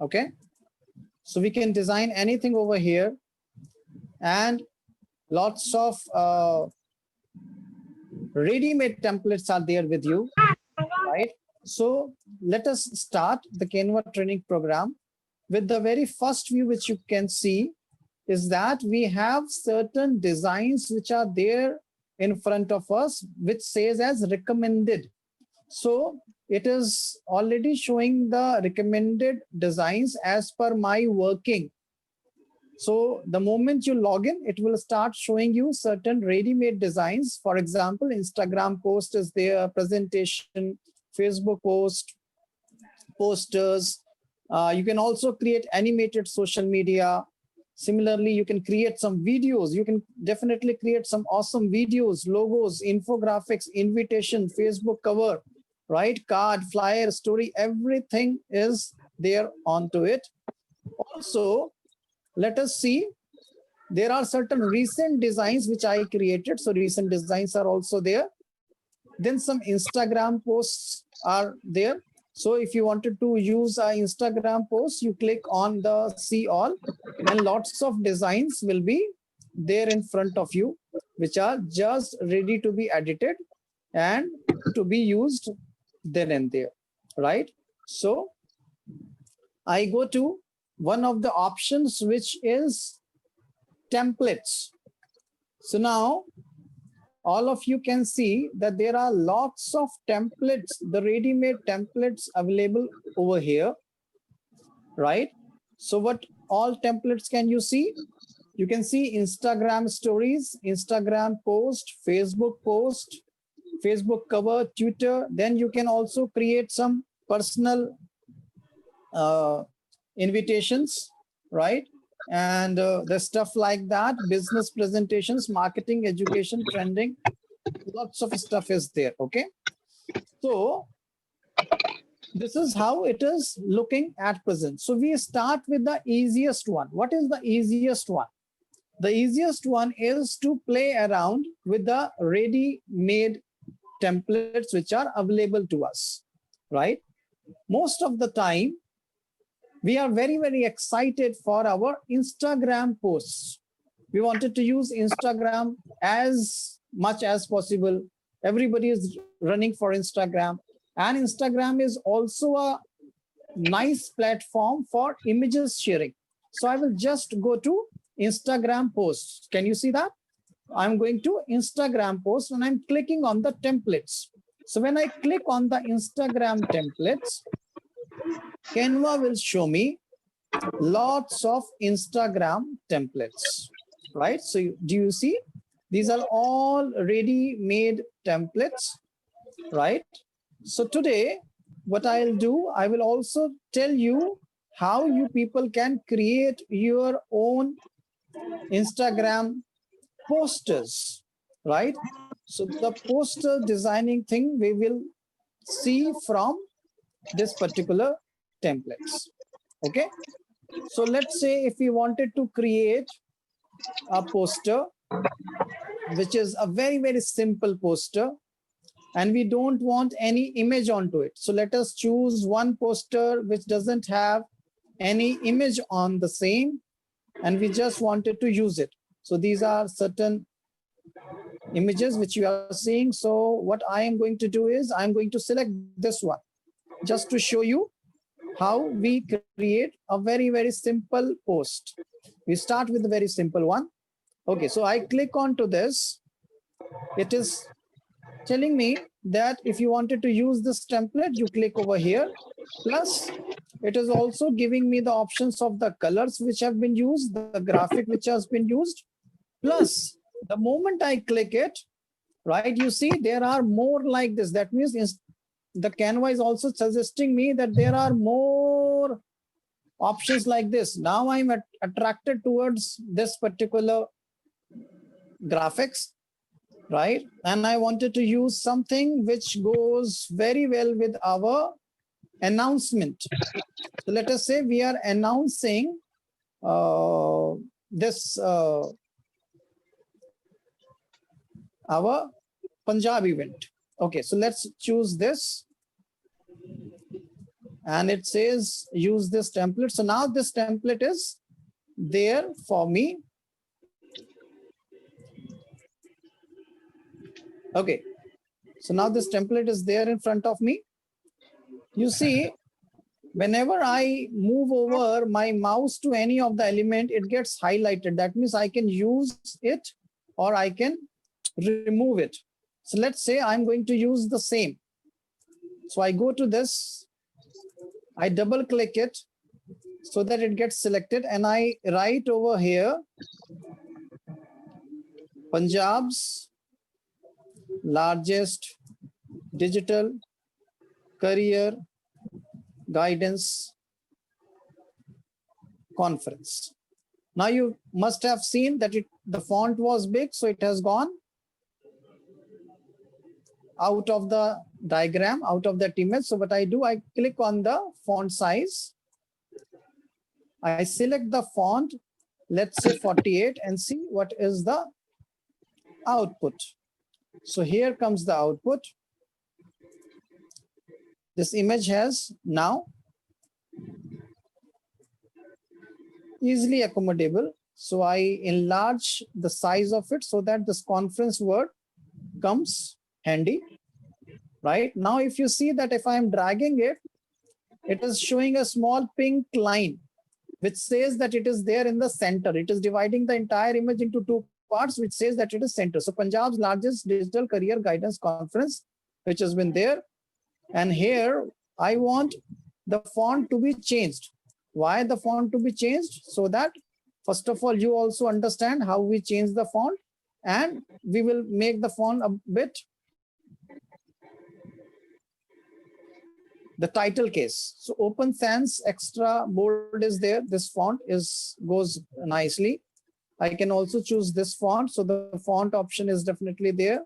Okay, so we can design anything over here, and lots of ready-made templates are there with you, right? So let us start the Canva training program with the very first view, which you can see is that we have certain designs which are there in front of us, which says as recommended. So it is already showing the recommended designs as per my working. So the moment you log in, it will start showing you certain ready-made designs. For example, Instagram post is there, presentation, Facebook post, posters. You can also create animated social media. Similarly, you can create some videos. You can definitely create some awesome videos, logos, infographics, invitation, Facebook cover, right? Card, flyer, story, everything is there onto it. Also, let us see, there are certain recent designs which I created. So recent designs are also there. Then some Instagram posts are there. So if you wanted to use an Instagram post, you click on the see all, and lots of designs will be there in front of you, which are just ready to be edited and to be used then and there, right? So I go to one of the options, which is templates. So now all of you can see that there are lots of templates, the ready-made templates available over here, right? So what all templates can you see? You can see Instagram stories, Instagram post, Facebook post, Facebook cover, Twitter. Then you can also create some personal invitations, right? And the stuff like that, business presentations, marketing, education, trending, lots of stuff is there. Okay, so this is how it is looking at present. So we start with the easiest one. What is the easiest one? The easiest one is to play around with the ready-made templates which are available to us, right? Most of the time we are very excited for our Instagram posts. We wanted to use Instagram as much as possible. Everybody is running for Instagram, and Instagram is also a nice platform for images sharing. So I will just go to Instagram posts. Can you see that? I'm going to Instagram posts and I'm clicking on the templates. So when I click on the Instagram templates, Canva will show me lots of Instagram templates, right? So do you see? These are all ready-made templates, right? So today, what I'll do, I will also tell you how you people can create your own Instagram posters, right? So the poster designing thing we will see from this particular templates. Okay, so let's say if we wanted to create a poster, which is a very simple poster, and we don't want any image onto it. So let us choose one poster which doesn't have any image on the same, and we just wanted to use it. So these are certain images which you are seeing. So what I am going to do is I'm going to select this one just to show you how we create a very simple post. We start with a very simple one. Okay, so I click onto this. It is telling me that if you wanted to use this template, you click over here. Plus, it is also giving me the options of the colors which have been used, the graphic which has been used. Plus, the moment I click it, right, you see there are more like this. That means the Canva is also suggesting me that there are more options like this. Now I'm attracted towards this particular graphics, right? And I wanted to use something which goes very well with our announcement. So let us say we are announcing this our Punjab event. Okay, so let's choose this. and it says use this template. So now this template is there for me. Okay, so now this template is there in front of me. You see, whenever I move over my mouse to any of the element, it gets highlighted. That means I can use it or I can remove it. So let's say I'm going to use the same. So I go to this, I double click it so that it gets selected, and I write over here, Punjab's largest digital career guidance conference. Now you must have seen that the font was big, so it has gone out of the diagram, out of that image. So what I do, I click on the font size. I select the font, let's say 48, and see what is the output. So here comes the output. This image has now easily accommodable. So I enlarge the size of it so that this conference word comes handy. Right now, if you see that if I am dragging it, it is showing a small pink line, which says that it is there in the center. It is dividing the entire image into two parts, which says that it is center. So Punjab's largest digital career guidance conference, which has been there. And here I want the font to be changed. Why the font to be changed? So that first of all, you also understand how we change the font, and we will make the font a bit the title case. So Open Sans extra bold is there. This font goes nicely. I can also choose this font. So the font option is definitely there.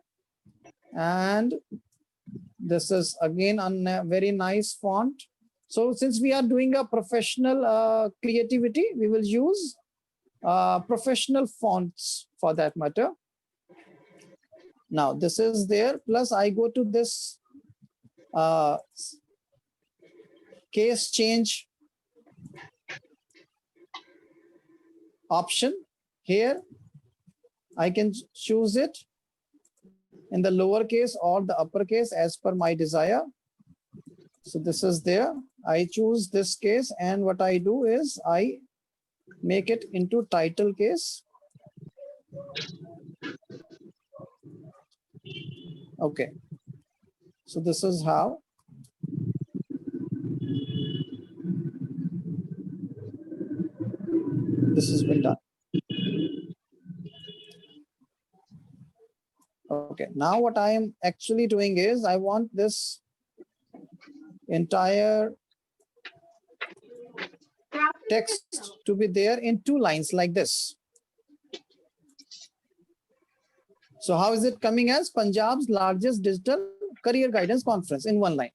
And this is again a very nice font. So since we are doing a professional creativity, we will use professional fonts for that matter. Now this is there. Plus I go to this case change option. Here I can choose it in the lowercase or the uppercase as per my desire. So this is there. I choose this case, and what I do is I make it into title case. Okay. So this is how this has been done. Okay, now what I am actually doing is I want this entire text to be there in 2 lines like this. So how is it coming as Punjab's largest digital career guidance conference in 1 line?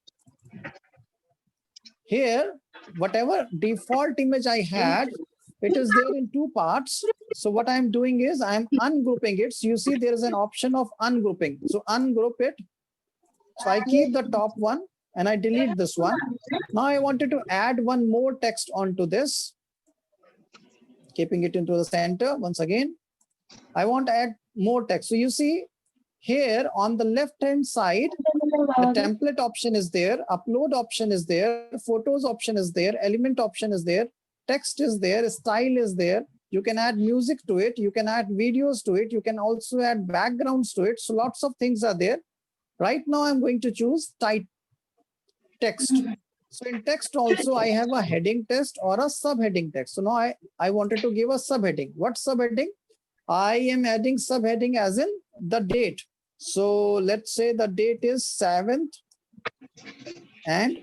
Here, whatever default image I had, it is there in 2 parts. So what I'm doing is I'm ungrouping it. So you see there is an option of ungrouping. So ungroup it. So I keep the top one and I delete this one. Now I wanted to add one more text onto this, keeping it into the center. Once again, I want to add more text. So you see here on the left-hand side, the template option is there, upload option is there, photos option is there, element option is there, text is there, style is there. You can add music to it. You can add videos to it. You can also add backgrounds to it. So lots of things are there. Right now, I'm going to choose text. So in text also, I have a heading text or a subheading text. So now I wanted to give a subheading. What subheading? I am adding subheading as in the date. So let's say the date is 7th and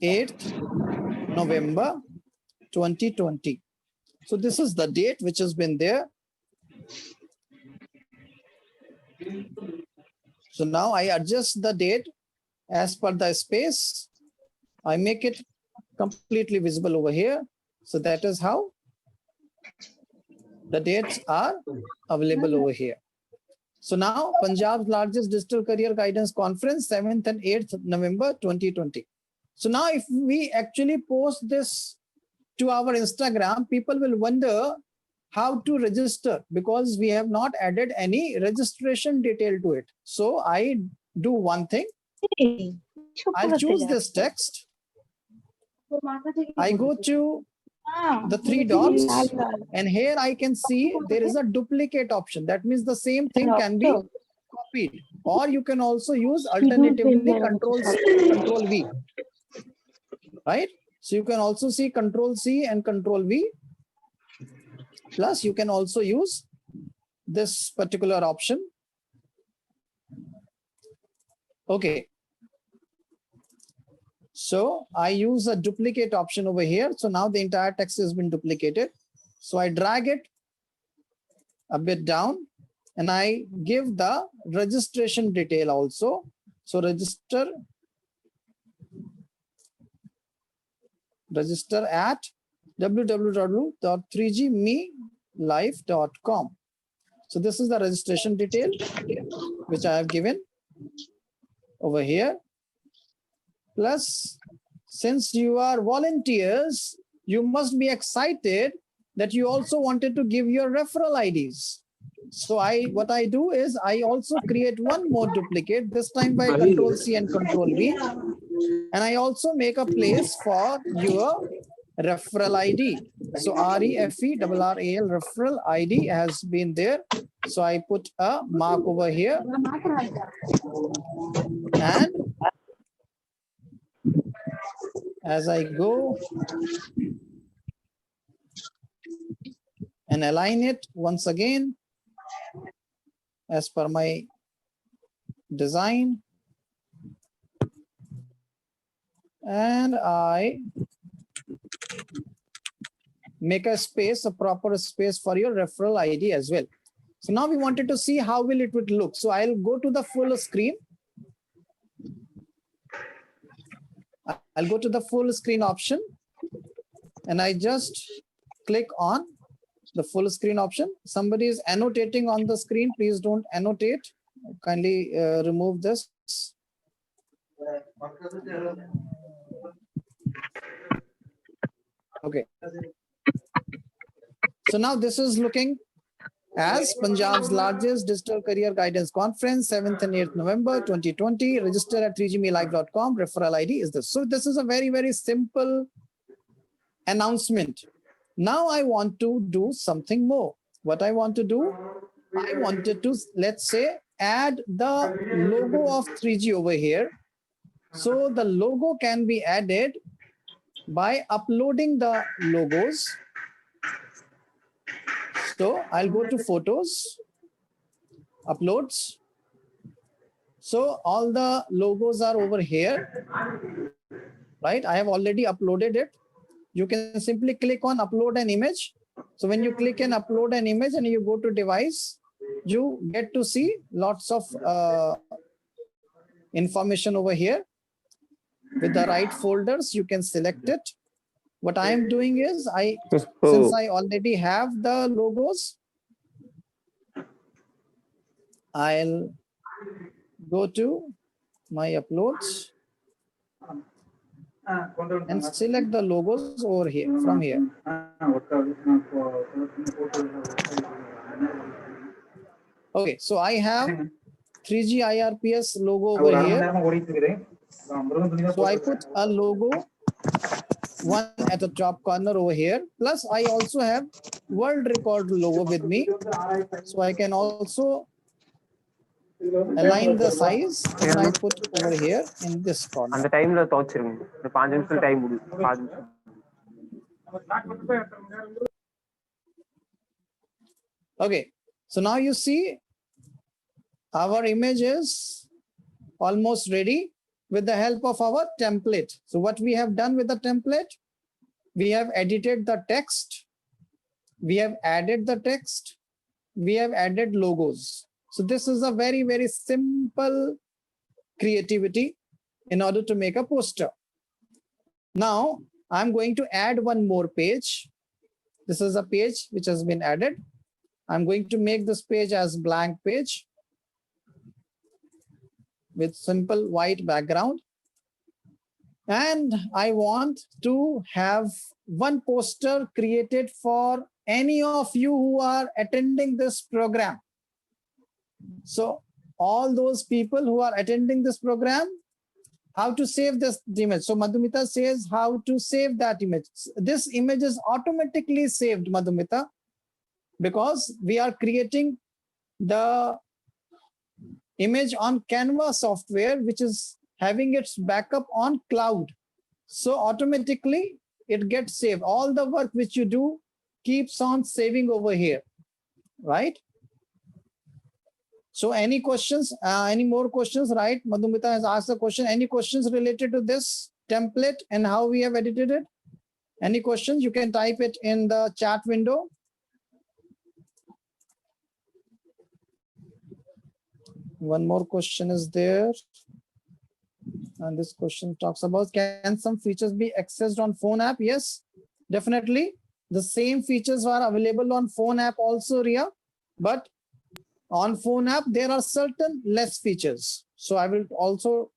8th November 2020. So this is the date which has been there. So now I adjust the date as per the space. I make it completely visible over here. So that is how the dates are available over here. So now Punjab's largest digital career guidance conference, 7th and 8th November 2020. So now if we actually post this to our Instagram, people will wonder how to register because we have not added any registration detail to it. So I do one thing. I'll choose this text. I go to the three dots, and here I can see there is a duplicate option. That means the same thing can be copied, or you can also use alternatively Control C, Control V, right? So you can also see Control C and Control V. Plus you can also use this particular option. Okay. So I use a duplicate option over here. So now the entire text has been duplicated. So I drag it a bit down and I give the registration detail also. So register at www.3gmelive.com. So this is the registration detail which I have given over here. Plus, since you are volunteers, you must be excited that you also wanted to give your referral IDs. So what I do is I also create one more duplicate, this time by Control C and Control V. And I also make a place for your referral ID. So REFERRAL referral ID has been there. So I put a mark over here. And as I go and align it once again as per my design, and I make a space, a proper space for your referral ID as well. So now we wanted to see how will it would look. So I'll go to the full screen. I'll go to the full screen option and I just click on the full screen option. Somebody is annotating on the screen. Please don't annotate. Kindly remove this. Okay. So now this is looking as Punjab's largest digital career guidance conference, 7th and 8th November 2020. Register at 3gmelive.com. Referral ID is this. So this is a very, very simple announcement. Now I want to do something more. What I want to do, I wanted to, let's say, add the logo of 3G over here. So the logo can be added by uploading the logos. So I'll go to photos, uploads. So all the logos are over here, right? I have already uploaded it. You can simply click on upload an image. So when you click and upload an image and you go to device, you get to see lots of information over here. With the right folders, you can select it. What I am doing is since I already have the logos, I'll go to my uploads and select the logos over here from here. Okay, so I have 3G IRPS logo over here. So I put a logo, one at the top corner over here. Plus I also have world record logo with me. So I can also align the size and I put over here in this corner. And the time la thochirunga. The 5 nimisham time mudu. 5 nimisham. Okay, so now you see our image is almost ready with the help of our template. So what we have done with the template, we have edited the text, we have added the text, we have added logos. So this is a very, very simple creativity in order to make a poster. Now I'm going to add one more page. This is a page which has been added. I'm going to make this page as blank page with simple white background. And I want to have one poster created for any of you who are attending this program. So all those people who are attending this program, how to save this image. So Madhumita says how to save that image. This image is automatically saved, Madhumita, because we are creating the image on Canva software, which is having its backup on cloud. So automatically it gets saved. All the work which you do keeps on saving over here, right? So any questions, any more questions, right? Madhumita has asked a question. Any questions related to this template and how we have edited it? Any questions? You can type it in the chat window. One more question is there. And this question talks about, can some features be accessed on phone app? Yes, definitely. The same features are available on phone app also, Ria. But on phone app, there are certain less features. So I will also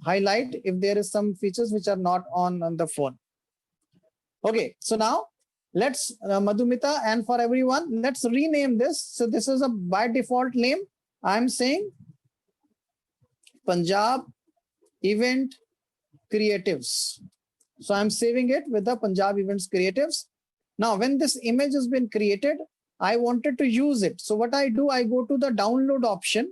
highlight if there is some features which are not on the phone. Okay, so now let's, Madhumita, and for everyone, let's rename this. So this is a by default name. I'm saying Punjab Event Creatives. So I'm saving it with the Punjab Events Creatives. Now, when this image has been created, I wanted to use it. So what I do, I go to the download option.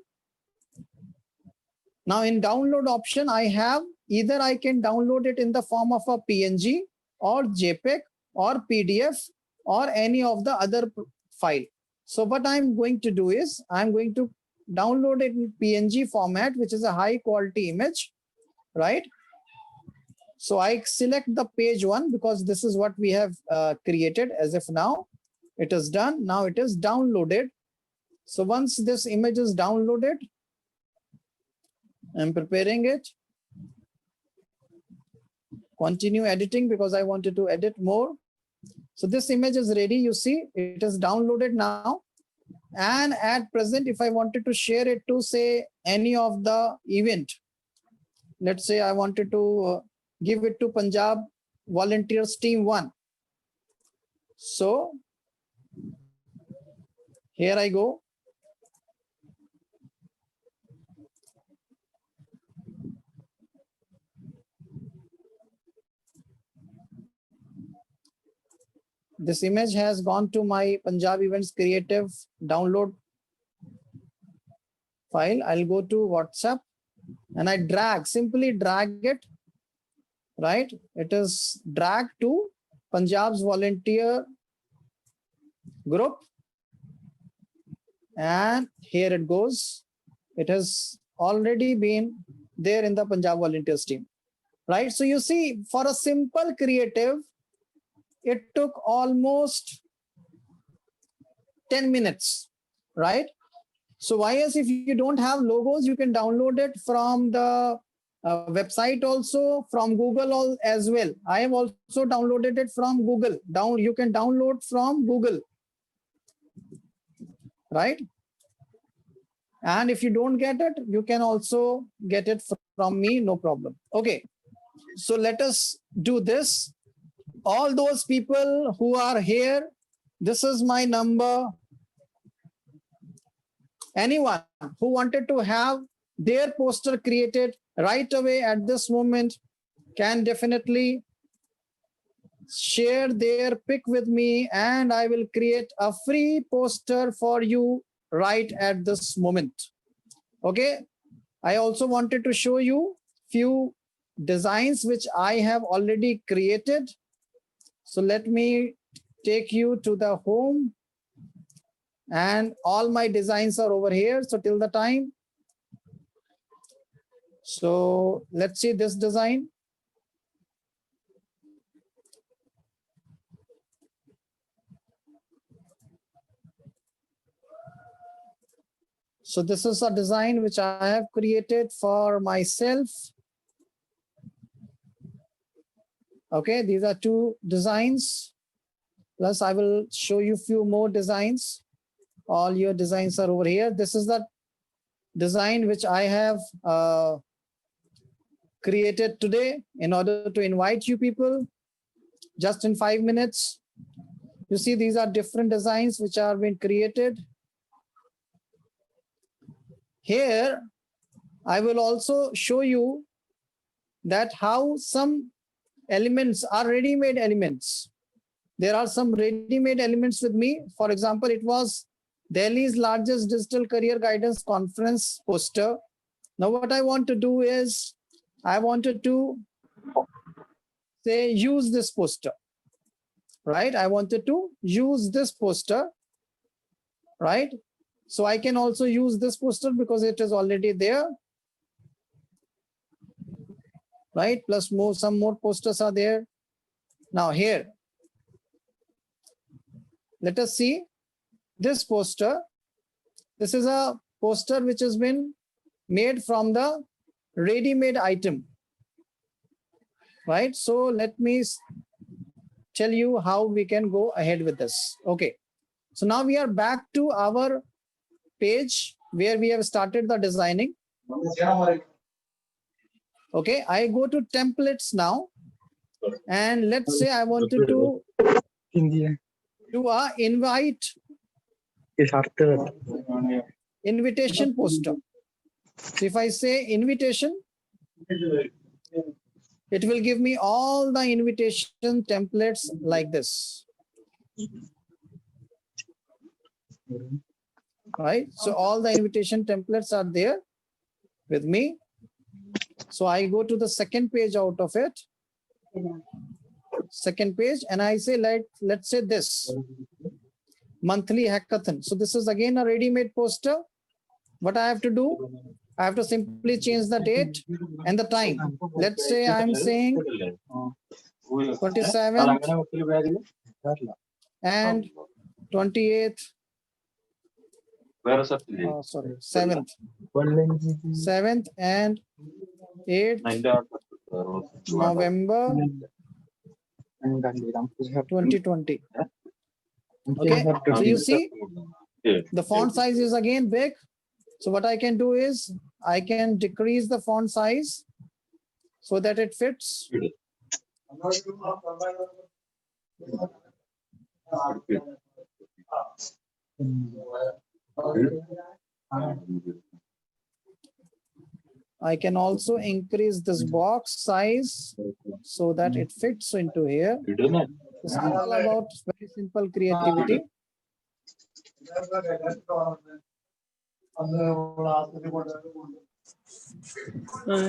Now in download option, I have either I can download it in the form of a PNG or JPEG or PDF or any of the other file. So what I'm going to do is I'm going to download it in PNG format, which is a high quality image, right? So I select the page one because this is what we have created as of now. It is done. Now it is downloaded. So once this image is downloaded, I'm preparing it. Continue editing because I wanted to edit more. So this image is ready. You see, it is downloaded now. And at present, if I wanted to share it to say any of the event, let's say I wanted to give it to Punjab Volunteers Team 1. So here I go. This image has gone to my Punjab Events Creative download file. I'll go to WhatsApp and I simply drag it, right? It is dragged to Punjab's volunteer group. And here it goes. It has already been there in the Punjab Volunteers team, right? So you see, for a simple creative, it took almost 10 minutes, right? So YS, if you don't have logos, you can download it from the website also, from Google as well. I have also downloaded it from Google. You can download from Google, right? And if you don't get it, you can also get it from me, no problem. Okay, so let us do this. All those people who are here, this is my number. Anyone who wanted to have their poster created right away at this moment can definitely share their pic with me and I will create a free poster for you right at this moment. Okay, I also wanted to show you few designs which I have already created. So let me take you to the home and all my designs are over here. So till the time, so let's see this design. So this is a design which I have created for myself. Okay, these are two designs. Plus I will show you few more designs. All your designs are over here. This is the design which I have created today in order to invite you people just in 5 minutes. You see, these are different designs which are being created. Here, I will also show you that how some elements are ready-made elements. There are some ready-made elements with me. For example, it was Delhi's largest digital career guidance conference poster. Now, what I want to do is, I wanted to say, use this poster, right? I wanted to use this poster, right? So I can also use this poster because it is already there, right? Plus some more posters are there. Now here, let us see this poster. This is a poster which has been made from the ready-made item, right? So let me tell you how we can go ahead with this. Okay, so now we are back to our page where we have started the designing. Okay, I go to templates now, and let's say I wanted to do a invitation poster. So if I say invitation, it will give me all the invitation templates like this. Right? So all the invitation templates are there with me. So I go to the second page out of it. Second page, and I say, let's say this monthly hackathon. So this is again a ready-made poster. What I have to do, I have to simply change the date and the time. Let's say I'm saying 27th and 28th. Oh, sorry, 7th. 7th and 8th November 2020. Okay, so you see the font size is again big. So what I can do is I can decrease the font size so that it fits. I can also increase this box size so that it fits into here. It's all about very simple creativity.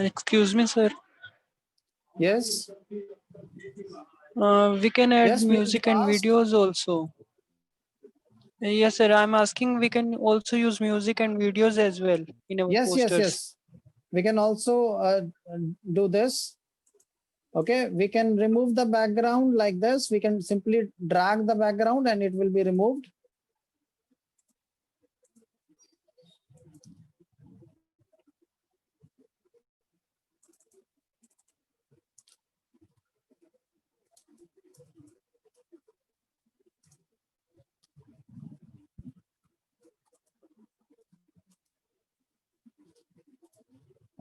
Excuse me, sir. Yes. We can add Yes, music and ask. videos also. Yes, sir. I'm asking. We can also use music and videos as well in our posters. Yes. We can also do this. Okay, we can remove the background like this. We can simply drag the background and it will be removed.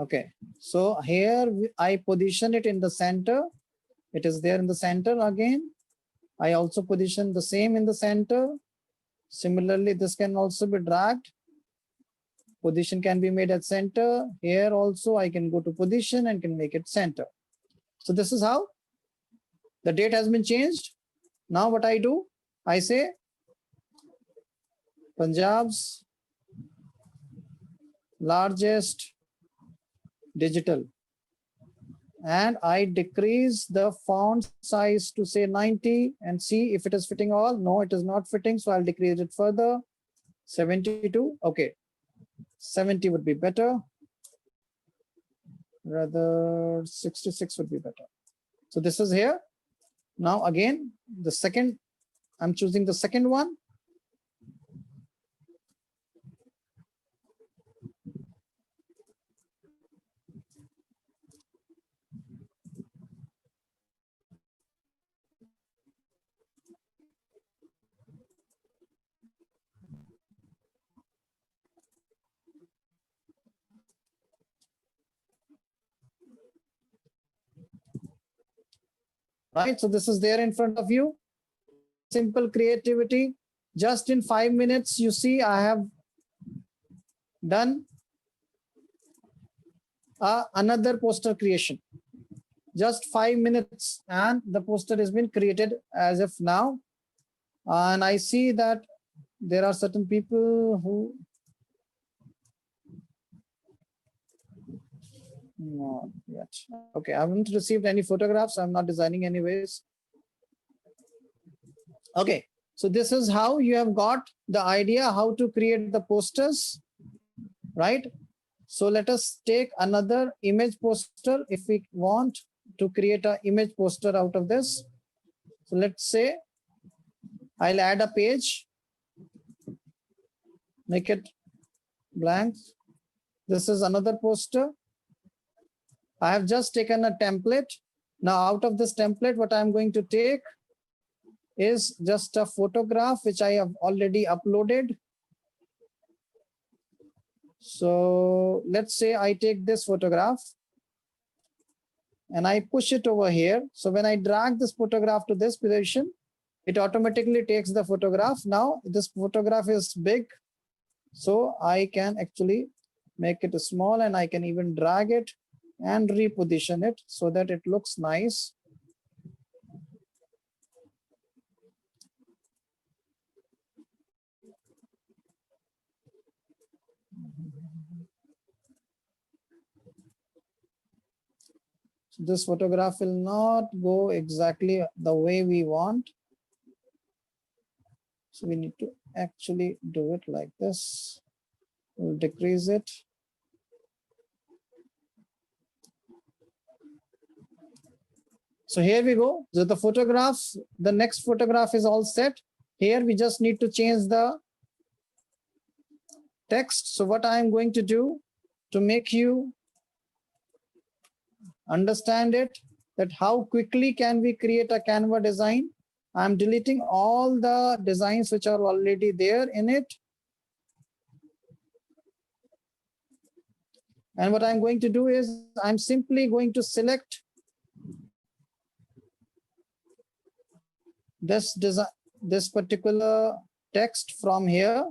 Okay, so here I position it in the center. It is there in the center again. I also position the same in the center. Similarly, this can also be dragged. Position can be made at center. Here also I can go to position and can make it center. So this is how the date has been changed. Now what I do, I say Punjab's largest digital, and I decrease the font size to say 90 and see if it is fitting all. No, it is not fitting, so I'll decrease it further. 72. Okay, 70 would be better. Rather 66 would be better. So this is here. Now again, the second, I'm choosing the second one. right? So this is there in front of you. Simple creativity. Just in 5 minutes, you see, I have done another poster creation. Just 5 minutes, and the poster has been created as of now. And I see that there are certain people who not yet. Okay, I haven't received any photographs. I'm not designing anyways. Okay, so this is how you have got the idea how to create the posters, right? So let us take another image poster if we want to create an image poster out of this. So let's say I'll add a page, make it blank. This is another poster. I have just taken a template. Now out of this template, what I'm going to take is just a photograph which I have already uploaded. So let's say I take this photograph and I push it over here. So when I drag this photograph to this position, it automatically takes the photograph. Now this photograph is big, so I can actually make it small, and I can even drag it and reposition it so that it looks nice. This photograph will not go exactly the way we want. So we need to actually do it like this. We'll decrease it. So here we go. So the photographs, the next photograph is all set. Here we just need to change the text. So what I am going to do to make you understand it, that how quickly can we create a Canva design. I'm deleting all the designs which are already there in it. And what I'm going to do is I'm simply going to select this design, this particular text from here.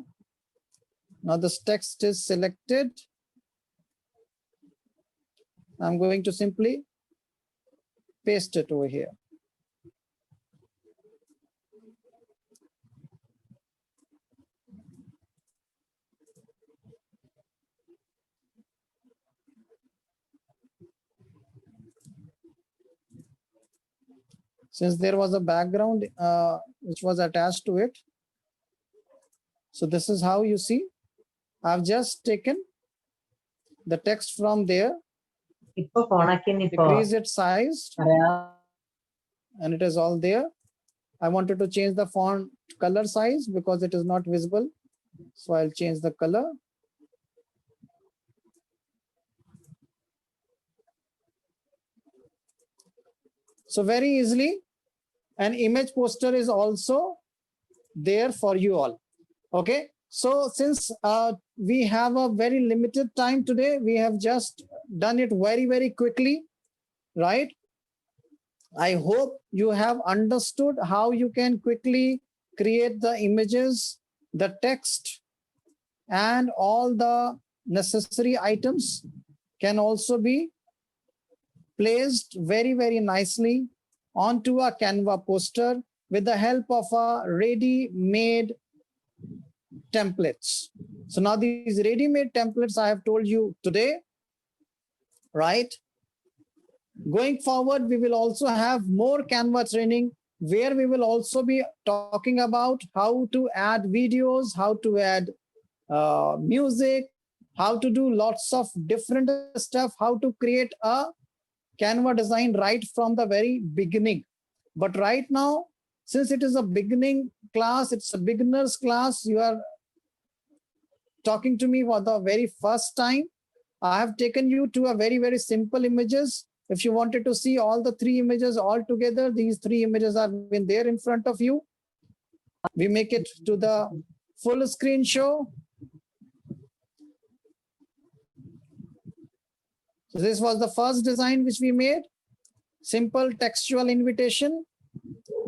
Now this text is selected. I'm going to simply paste it over here. Since there was a background which was attached to it. So this is how you see. I've just taken the text from there, decrease its size, and it is all there. I wanted to change the font color size because it is not visible. So I'll change the color. So very easily, an image poster is also there for you all. Okay. So since we have a very limited time today, we have just done it very, very quickly, right? I hope you have understood how you can quickly create the images, the text, and all the necessary items can also be placed very, very nicely onto a Canva poster with the help of a ready-made templates. So now these ready-made templates I have told you today, right? Going forward, we will also have more Canva training where we will also be talking about how to add videos, how to add music, how to do lots of different stuff, how to create a Canva design right from the very beginning. But right now, since it is a beginning class, it's a beginner's class, you are talking to me for the very first time. I have taken you to a very, very simple images. If you wanted to see all the three images all together, these three images are been there in front of you. We make it to the full screen show. So this was the first design which we made. simple textual invitation.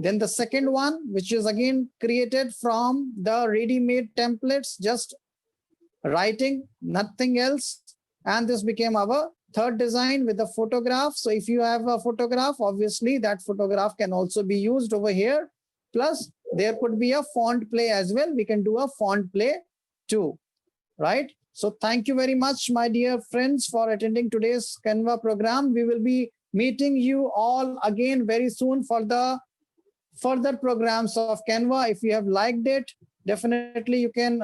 Then the second one, which is again created from the ready-made templates, just writing, nothing else. And this became our third design with a photograph. So if you have a photograph, obviously that photograph can also be used over here. Plus there could be a font play as well. We can do a font play too, right? So thank you very much, my dear friends, for attending today's Canva program. We will be meeting you all again very soon for the further programs of Canva. If you have liked it, definitely you can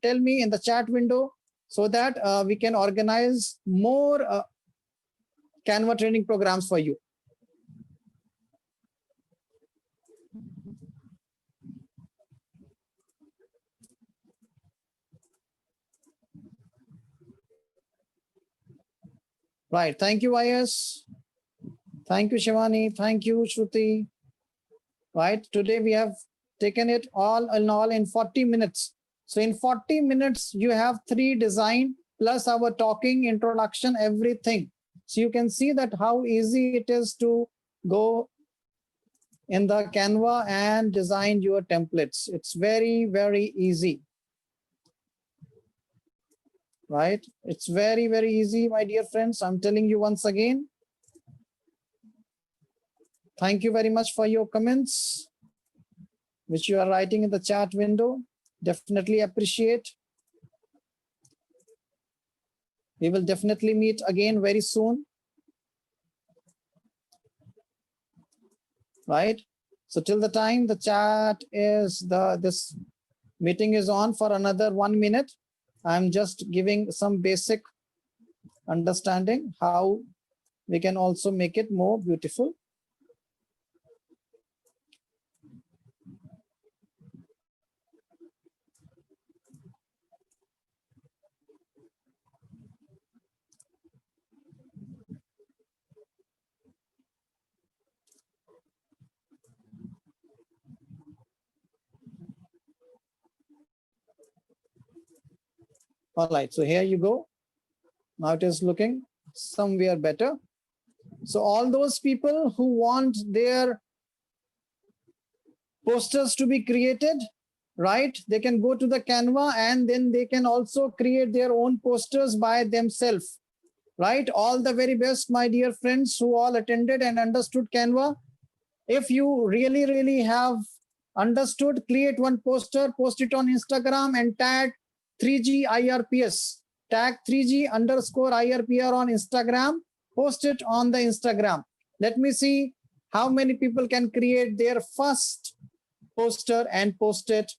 tell me in the chat window so that we can organize more Canva training programs for you. Right. Thank you, IS. Thank you, Shivani. Thank you, Shruti. Right. Today we have taken it all in all in 40 minutes. So in 40 minutes, you have 3 design plus our talking, introduction, everything. So you can see that how easy it is to go in the Canva and design your templates. It's very, very easy. Right? It's very, very easy, my dear friends. I'm telling you once again. Thank you very much for your comments, which you are writing in the chat window. Definitely appreciate. We will definitely meet again very soon. Right? So till the time the chat is this meeting is on for another 1 minute. I'm just giving some basic understanding how we can also make it more beautiful. All right, so here you go. Now it is looking somewhere better. So all those people who want their posters to be created, right? They can go to the Canva and then they can also create their own posters by themselves, right? All the very best, my dear friends who all attended and understood Canva. If you really, really have understood, create one poster, post it on Instagram and tag 3G IRPS, tag 3G_IRPR on Instagram, post it on the Instagram. Let me see how many people can create their first poster and post it